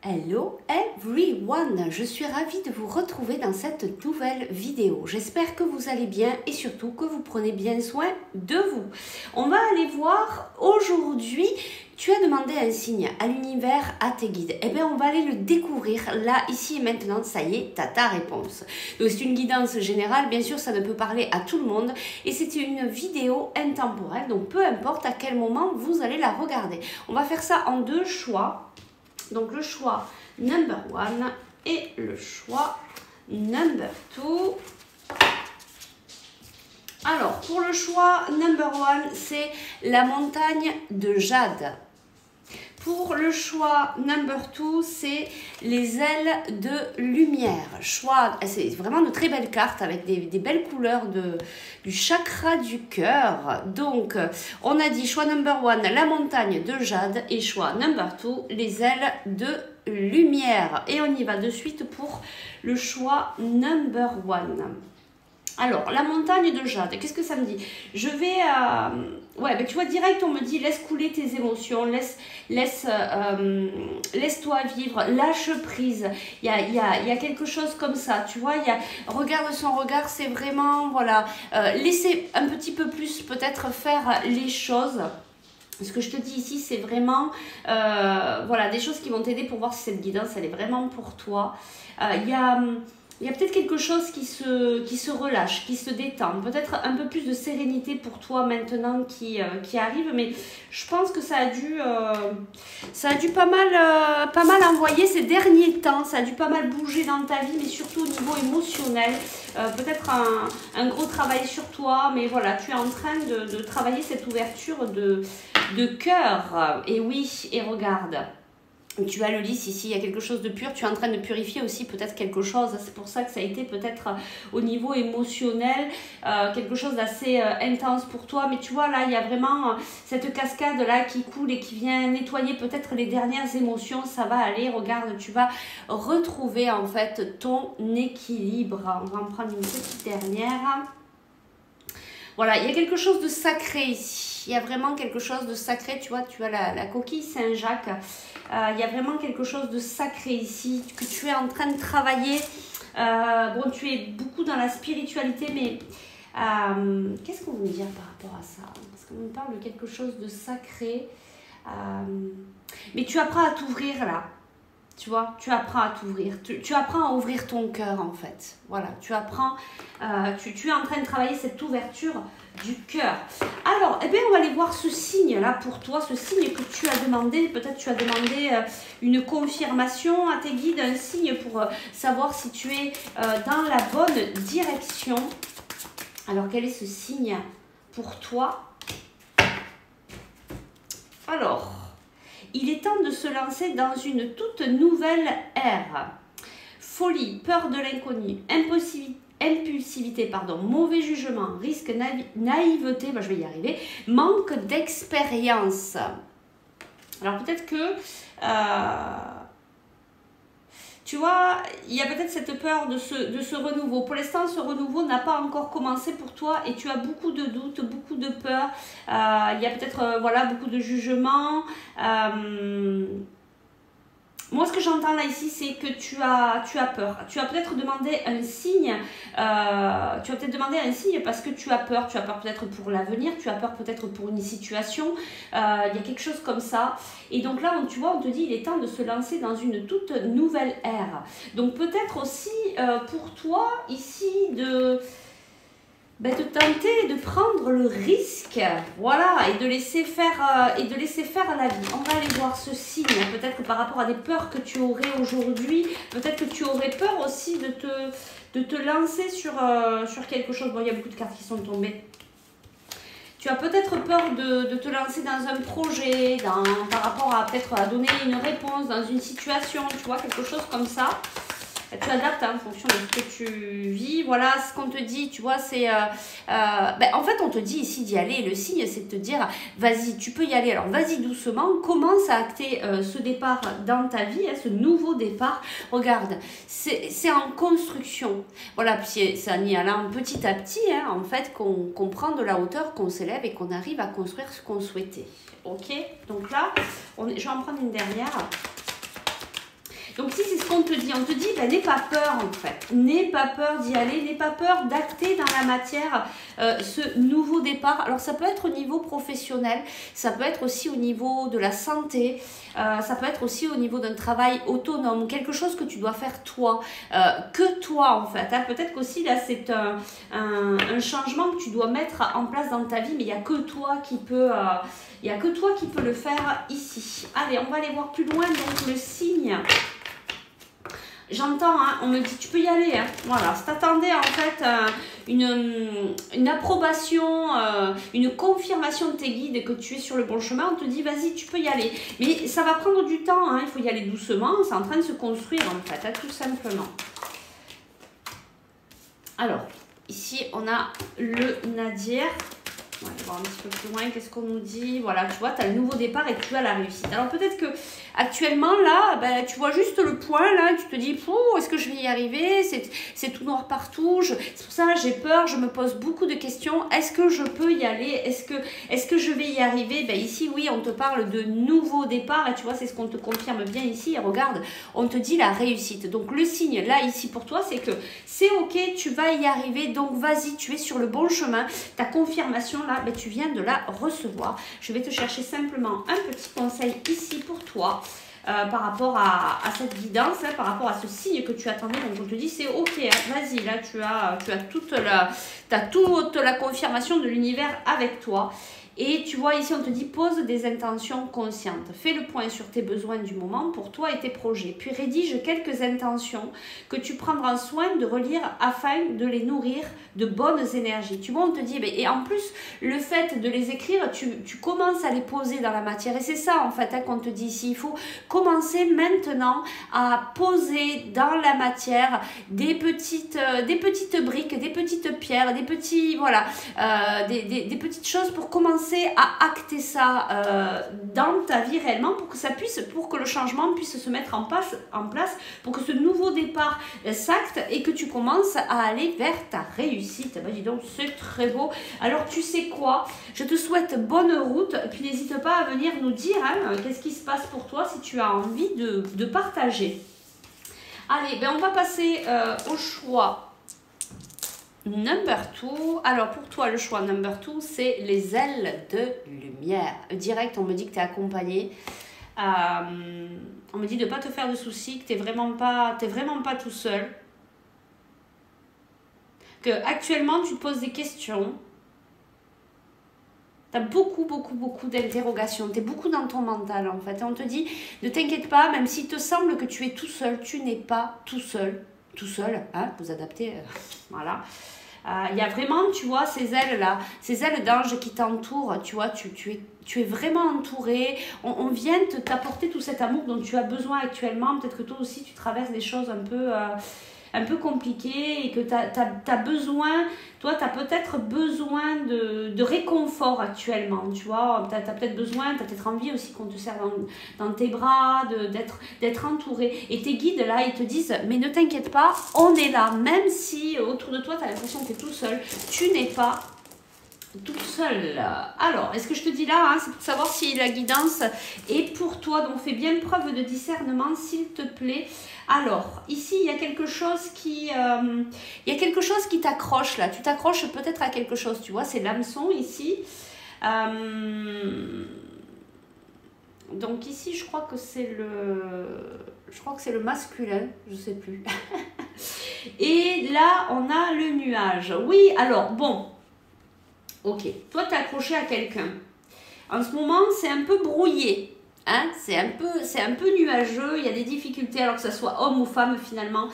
Hello everyone, je suis ravie de vous retrouver dans cette nouvelle vidéo. J'espère que vous allez bien et surtout que vous prenez bien soin de vous. On va aller voir aujourd'hui, tu as demandé un signe à l'univers, à tes guides. Eh bien, on va aller le découvrir là, ici et maintenant. Ça y est, tu as ta réponse. Donc, c'est une guidance générale. Bien sûr, ça ne peut parler à tout le monde. Et c'est une vidéo intemporelle. Donc, peu importe à quel moment vous allez la regarder. On va faire ça en deux choix. Donc le choix number 1 et le choix number 2. Alors pour le choix number 1, c'est la montagne de jade. Pour le choix number 2, c'est les ailes de lumière. C'est vraiment de très belles cartes avec des belles couleurs du chakra du cœur. Donc, on a dit choix number 1, la montagne de jade. Et choix number 2, les ailes de lumière. Et on y va de suite pour le choix number 1. Alors, la montagne de jade, qu'est-ce que ça me dit? Je vais... ouais, ben tu vois, direct, on me dit, laisse couler tes émotions, laisse-toi vivre, lâche prise. Il y a quelque chose comme ça, tu vois, regarde son regard, c'est vraiment, voilà, laisser un petit peu plus peut-être faire les choses. Ce que je te dis ici, c'est vraiment, voilà, des choses qui vont t'aider pour voir si cette guidance, elle est vraiment pour toi. Il y a peut-être quelque chose qui se relâche, qui se détend. Peut-être un peu plus de sérénité pour toi maintenant qui arrive. Mais je pense que ça a dû pas mal envoyer ces derniers temps. Ça a dû pas mal bouger dans ta vie, mais surtout au niveau émotionnel. Peut-être un gros travail sur toi. Mais voilà, tu es en train de travailler cette ouverture de cœur. Et oui, et regarde. Tu as le lys ici, il y a quelque chose de pur, tu es en train de purifier aussi peut-être quelque chose, c'est pour ça que ça a été peut-être au niveau émotionnel, quelque chose d'assez intense pour toi, mais tu vois là, il y a vraiment cette cascade là qui coule et qui vient nettoyer peut-être les dernières émotions, ça va aller, regarde, tu vas retrouver en fait ton équilibre. On va en prendre une petite dernière. Voilà, il y a quelque chose de sacré ici. Il y a vraiment quelque chose de sacré. Tu vois, tu as la coquille Saint-Jacques. Il y a vraiment quelque chose de sacré ici que tu es en train de travailler. Bon, tu es beaucoup dans la spiritualité, mais qu'est-ce qu'on veut dire par rapport à ça? Parce qu'on me parle de quelque chose de sacré. Mais tu apprends à t'ouvrir là. Tu vois, tu apprends à t'ouvrir, tu apprends à ouvrir ton cœur en fait. Voilà, tu apprends, tu es en train de travailler cette ouverture du cœur. Alors, eh bien, on va aller voir ce signe-là pour toi, ce signe que tu as demandé. Peut-être tu as demandé une confirmation à tes guides, un signe pour savoir si tu es dans la bonne direction. Alors, quel est ce signe pour toi? Alors... il est temps de se lancer dans une toute nouvelle ère. Folie, peur de l'inconnu, impulsivité, mauvais jugement, risque, naïveté, je vais y arriver, manque d'expérience. Alors peut-être que... tu vois, il y a peut-être cette peur de ce renouveau. Pour l'instant, ce renouveau n'a pas encore commencé pour toi et tu as beaucoup de doutes, beaucoup de peur. Il y a peut-être voilà, beaucoup de jugements. Moi, ce que j'entends là ici, c'est que tu as peur. Tu as peut-être demandé un signe. Parce que tu as peur. Tu as peur peut-être pour l'avenir. Tu as peur peut-être pour une situation. Il y a quelque chose comme ça. Et donc là, tu vois, on te dit, il est temps de se lancer dans une toute nouvelle ère. Donc peut-être aussi pour toi ici de tenter de prendre le risque, voilà, et de laisser faire la vie. On va aller voir ce signe, peut-être que par rapport à des peurs que tu aurais aujourd'hui, peut-être que tu aurais peur aussi de te lancer sur quelque chose. Bon, il y a beaucoup de cartes qui sont tombées. Tu as peut-être peur de te lancer dans un projet, par rapport à peut-être à donner une réponse dans une situation, tu vois, quelque chose comme ça. Tu adaptes en fonction de ce que tu vis. Voilà ce qu'on te dit, tu vois, c'est... en fait, on te dit ici d'y aller. Le signe, c'est de te dire, vas-y, tu peux y aller. Alors, vas-y doucement, commence à acter ce départ dans ta vie, ce nouveau départ. Regarde, c'est en construction. Voilà, puis c'est en y allant petit à petit, en fait, qu'on prend de la hauteur, qu'on s'élève et qu'on arrive à construire ce qu'on souhaitait. Ok? Donc là, je vais en prendre une dernière. Donc ici, c'est ce qu'on te dit. On te dit, ben, n'aie pas peur en fait. N'aie pas peur d'y aller, n'aie pas peur d'acter dans la matière ce nouveau départ. Alors ça peut être au niveau professionnel, ça peut être aussi au niveau de la santé, ça peut être aussi au niveau d'un travail autonome, quelque chose que tu dois faire toi, que toi en fait. Hein. Peut-être qu'aussi là, c'est un changement que tu dois mettre en place dans ta vie, mais il n'y a que toi qui peux... il n'y a que toi qui peux le faire ici. Allez, on va aller voir plus loin. Donc, le signe. J'entends, hein, on me dit, tu peux y aller. Hein. Voilà, si t'attendais en fait une approbation, une confirmation de tes guides que tu es sur le bon chemin, on te dit, vas-y, tu peux y aller. Mais ça va prendre du temps, hein, il faut y aller doucement. C'est en train de se construire en fait, hein, tout simplement. Alors, ici, on a le Nadir. On va aller voir un petit peu plus loin, qu'est-ce qu'on nous dit. Voilà, tu vois, tu as le nouveau départ et tu as la réussite. Alors peut-être que actuellement, là, ben, tu vois juste le point, là, tu te dis, est-ce que je vais y arriver? C'est tout noir partout. C'est pour ça, j'ai peur, je me pose beaucoup de questions. Est-ce que je peux y aller? Est-ce que je vais y arriver? Ben, ici, oui, on te parle de nouveau départ. Et tu vois, c'est ce qu'on te confirme bien ici. Et regarde, on te dit la réussite. Donc le signe, là, ici, pour toi, c'est que c'est OK, tu vas y arriver. Donc vas-y, tu es sur le bon chemin. Ta confirmation, là, ben, tu viens de la recevoir. Je vais te chercher simplement un petit conseil ici pour toi par rapport à cette guidance, hein, par rapport à ce signe que tu attendais. Donc on te dit c'est OK, hein, vas-y, là tu as toute la confirmation de l'univers avec toi. Et tu vois ici, on te dit pose des intentions conscientes. Fais le point sur tes besoins du moment pour toi et tes projets. Puis rédige quelques intentions que tu prendras soin de relire afin de les nourrir de bonnes énergies. Tu vois, on te dit, et en plus, le fait de les écrire, tu commences à les poser dans la matière. Et c'est ça, en fait, hein, qu'on te dit ici. Il faut commencer maintenant à poser dans la matière des petites briques, des petites pierres, des petits, voilà, des petites choses pour commencer à acter ça dans ta vie réellement pour que le changement puisse se mettre en place, pour que ce nouveau départ s'acte et que tu commences à aller vers ta réussite. Ben, dis donc, c'est très beau. Alors, tu sais quoi? Je te souhaite bonne route. Et puis, n'hésite pas à venir nous dire hein, qu'est-ce qui se passe pour toi si tu as envie de partager. Allez, ben, on va passer au choix number 2. Alors pour toi le choix number 2 c'est les ailes de lumière. Direct on me dit que tu es accompagné. On me dit de ne pas te faire de soucis, que tu n'es vraiment pas tout seul. Que actuellement tu te poses des questions. Tu as beaucoup d'interrogations. Tu es beaucoup dans ton mental en fait. Et on te dit ne t'inquiète pas, même s'il te semble que tu es tout seul, tu n'es pas tout seul. Tout seul, hein, vous adaptez, voilà. Il y a vraiment, tu vois, ces ailes-là, ces ailes d'ange qui t'entourent, tu vois, tu es vraiment entouré. On vient t'apporter tout cet amour dont tu as besoin actuellement. Peut-être que toi aussi, tu traverses des choses un peu compliquées et que tu as besoin, toi, tu as peut-être besoin de réconfort actuellement, tu vois. Tu as peut-être besoin, tu as peut-être envie aussi qu'on te serre dans tes bras, d'être entouré. Et tes guides, là, ils te disent, mais ne t'inquiète pas, on est là. Même si autour de toi, tu as l'impression que tu es tout seul, tu n'es pas tout seul. Alors, est-ce que je te dis là, hein, c'est pour savoir si la guidance est pour toi. Donc, fais bien preuve de discernement, s'il te plaît. Alors, ici, il y a quelque chose qui t'accroche là. Tu t'accroches peut-être à quelque chose, tu vois. C'est l'hameçon ici. Donc ici, je crois que c'est le masculin. Je sais plus. Et là, on a le nuage. Oui, alors, bon. Ok, toi tu es accroché à quelqu'un. En ce moment, c'est un peu brouillé. Hein? C'est un peu nuageux. Il y a des difficultés, alors que ce soit homme ou femme finalement.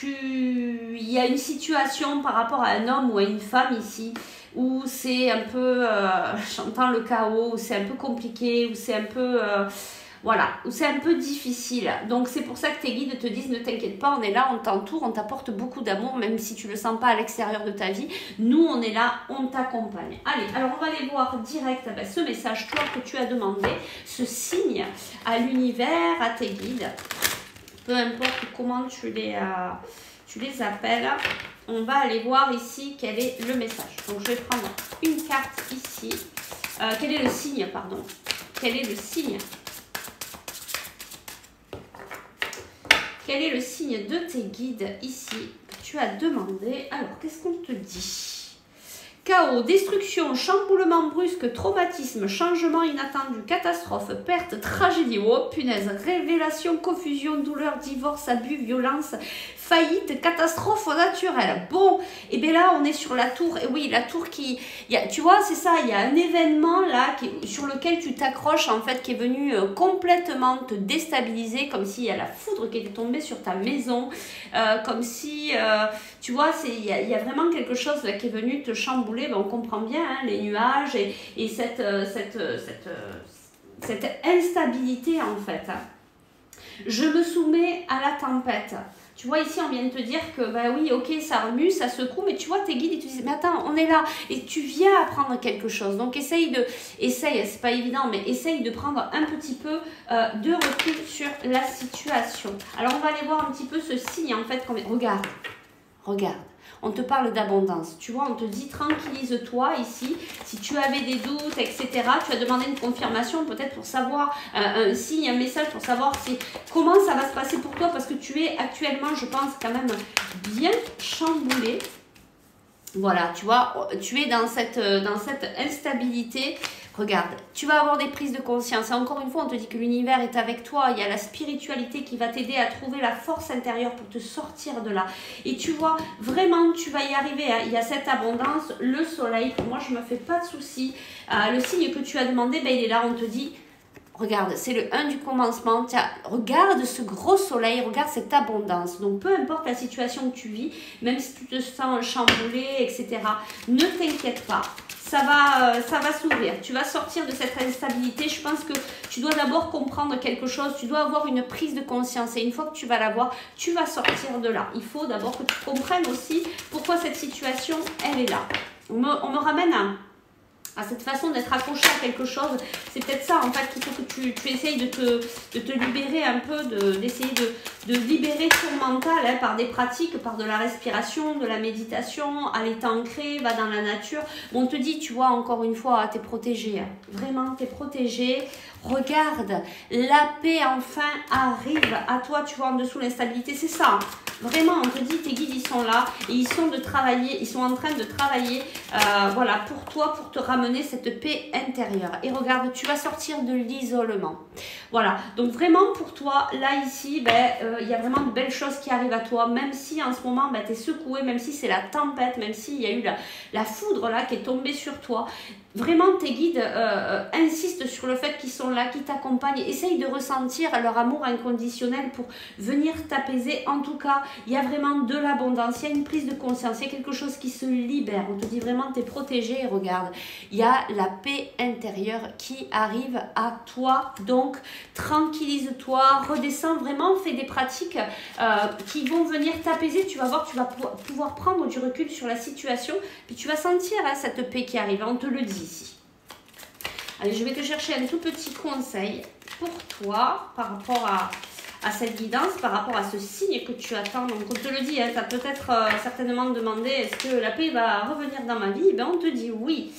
Il y a une situation par rapport à un homme ou à une femme ici où c'est un peu, j'entends le chaos, où c'est un peu compliqué, où c'est un peu... voilà, où c'est un peu difficile. Donc c'est pour ça que tes guides te disent ne t'inquiète pas, on est là, on t'entoure, on t'apporte beaucoup d'amour, même si tu ne le sens pas à l'extérieur de ta vie. Nous, on est là, on t'accompagne. Allez, alors on va aller voir direct ce message, toi, que tu as demandé, ce signe à l'univers, à tes guides. Peu importe comment tu les appelles. On va aller voir ici quel est le message. Donc je vais prendre une carte ici. Quel est le signe, pardon? Quel est le signe? quel est le signe de tes guides ici que tu as demandé? Alors, qu'est-ce qu'on te dit? Chaos, destruction, chamboulement brusque, traumatisme, changement inattendu, catastrophe, perte, tragédie, oh punaise, révélation, confusion, douleur, divorce, abus, violence, faillite, catastrophe naturelle. Bon, et bien là on est sur la tour, et oui la tour qui, tu vois c'est ça, il y a un événement là sur lequel tu t'accroches en fait, qui est venu complètement te déstabiliser, comme s'il y a la foudre qui était tombée sur ta maison, comme si, tu vois, il y a vraiment quelque chose là qui est venu te chambouler. Ben, on comprend bien hein, les nuages et cette instabilité en fait. Je me soumets à la tempête. Tu vois, ici, on vient de te dire que, bah oui, ok, ça remue, ça secoue, mais tu vois, tes guides, ils te disent, mais attends, on est là, et tu viens apprendre quelque chose. Donc, essaye, c'est pas évident, mais essaye de prendre un petit peu de recul sur la situation. Alors, on va aller voir un petit peu ce signe, en fait, regarde, regarde. On te parle d'abondance, tu vois, on te dit tranquillise-toi ici. Si tu avais des doutes, etc., tu as demandé une confirmation peut-être pour savoir un signe, un message pour savoir comment ça va se passer pour toi, parce que tu es actuellement, je pense, quand même bien chamboulé. Voilà, tu vois, tu es dans cette instabilité. Regarde, tu vas avoir des prises de conscience. Et encore une fois, on te dit que l'univers est avec toi. Il y a la spiritualité qui va t'aider à trouver la force intérieure pour te sortir de là. Et tu vois, vraiment, tu vas y arriver. Hein. Il y a cette abondance, le soleil. Pour moi, je ne me fais pas de soucis. Le signe que tu as demandé, ben, il est là. On te dit... Regarde, c'est le 1 du commencement. Tiens, regarde ce gros soleil, regarde cette abondance. Donc, peu importe la situation que tu vis, même si tu te sens chamboulé, etc., ne t'inquiète pas. Ça va s'ouvrir. Tu vas sortir de cette instabilité. Je pense que tu dois d'abord comprendre quelque chose. Tu dois avoir une prise de conscience. Et une fois que tu vas l'avoir, tu vas sortir de là. Il faut d'abord que tu comprennes aussi pourquoi cette situation, elle est là. On me ramène à cette façon d'être accroché à quelque chose. C'est peut-être ça en fait qu'il faut que tu essayes de te libérer un peu, d'essayer de libérer ton mental hein, par des pratiques, par de la respiration, de la méditation, aller t'ancrer, va dans la nature. Bon, on te dit, tu vois, encore une fois, tu es protégé. Hein. Vraiment, tu es protégé. Regarde, la paix enfin arrive à toi, tu vois, en dessous l'instabilité. C'est ça. Hein. Vraiment, on te dit, tes guides, ils sont là et ils sont en train de travailler voilà, pour toi, pour te ramener cette paix intérieure. Et regarde, tu vas sortir de l'isolement. Voilà, donc vraiment pour toi, là, ici, ben, il y a vraiment de belles choses qui arrivent à toi, même si en ce moment, ben, tu es secoué, même si c'est la tempête, même s'il y a eu la foudre là qui est tombée sur toi. Vraiment, tes guides insistent sur le fait qu'ils sont là, qu'ils t'accompagnent. Essaye de ressentir leur amour inconditionnel pour venir t'apaiser. En tout cas, il y a vraiment de l'abondance, il y a une prise de conscience, il y a quelque chose qui se libère. On te dit vraiment, tu es protégé. Et regarde, il y a la paix intérieure qui arrive à toi. Donc, tranquillise-toi, redescends vraiment, fais des pratiques qui vont venir t'apaiser. Tu vas voir, tu vas pouvoir prendre du recul sur la situation. Puis tu vas sentir hein, cette paix qui arrive. On te le dit ici. Allez, je vais te chercher un tout petit conseil pour toi par rapport à cette guidance, par rapport à ce signe que tu attends. Donc, on te le dit, hein, tu as peut-être certainement demandé, est-ce que la paix va revenir dans ma vie? Ben, on te dit oui.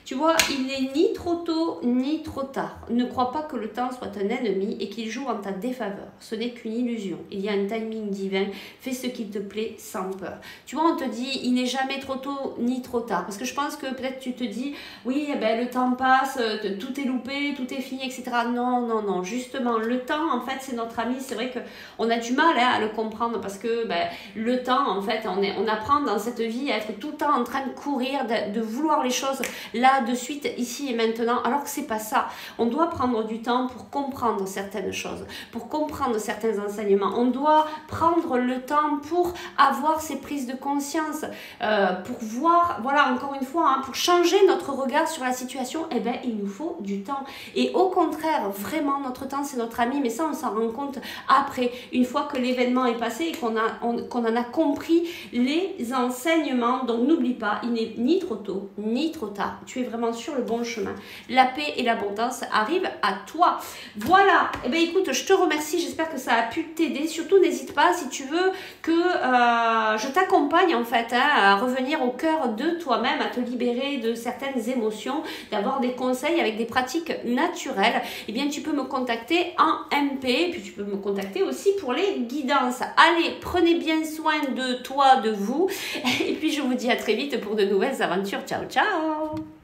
Tu vois, il n'est ni trop tôt ni trop tard. Ne crois pas que le temps soit un ennemi et qu'il joue en ta défaveur. Ce n'est qu'une illusion. Il y a un timing divin. Fais ce qu'il te plaît sans peur. Tu vois, on te dit, il n'est jamais trop tôt ni trop tard. Parce que je pense que peut-être tu te dis, oui, eh ben, le temps passe, tout est loupé, tout est fini, etc. Non, non, non. Justement, le temps, en fait, c'est notre ami. C'est vrai qu'on a du mal hein, à le comprendre parce que ben, le temps, en fait, on apprend dans cette vie à être tout le temps en train de courir, de vouloir les choses là, de suite, ici et maintenant, alors que c'est pas ça. On doit prendre du temps pour comprendre certaines choses, pour comprendre certains enseignements. On doit prendre le temps pour avoir ces prises de conscience, pour voir, voilà, encore une fois, hein, pour changer notre regard sur la situation, eh ben, il nous faut du temps. Et au contraire, vraiment, notre temps, c'est notre ami, mais ça, on s'en rend compte après, une fois que l'événement est passé et qu'on en a compris les enseignements. Donc, n'oublie pas, il n'est ni trop tôt, ni trop tard. Tu es vraiment sur le bon chemin. La paix et l'abondance arrivent à toi. Voilà, et bien écoute, je te remercie, j'espère que ça a pu t'aider. Surtout, n'hésite pas si tu veux que je t'accompagne en fait hein, à revenir au cœur de toi-même, à te libérer de certaines émotions, d'avoir des conseils avec des pratiques naturelles. Eh bien, tu peux me contacter en MP, et puis tu peux me contacter aussi pour les guidances. Allez, prenez bien soin de toi, de vous, et puis je vous dis à très vite pour de nouvelles aventures. Ciao, ciao!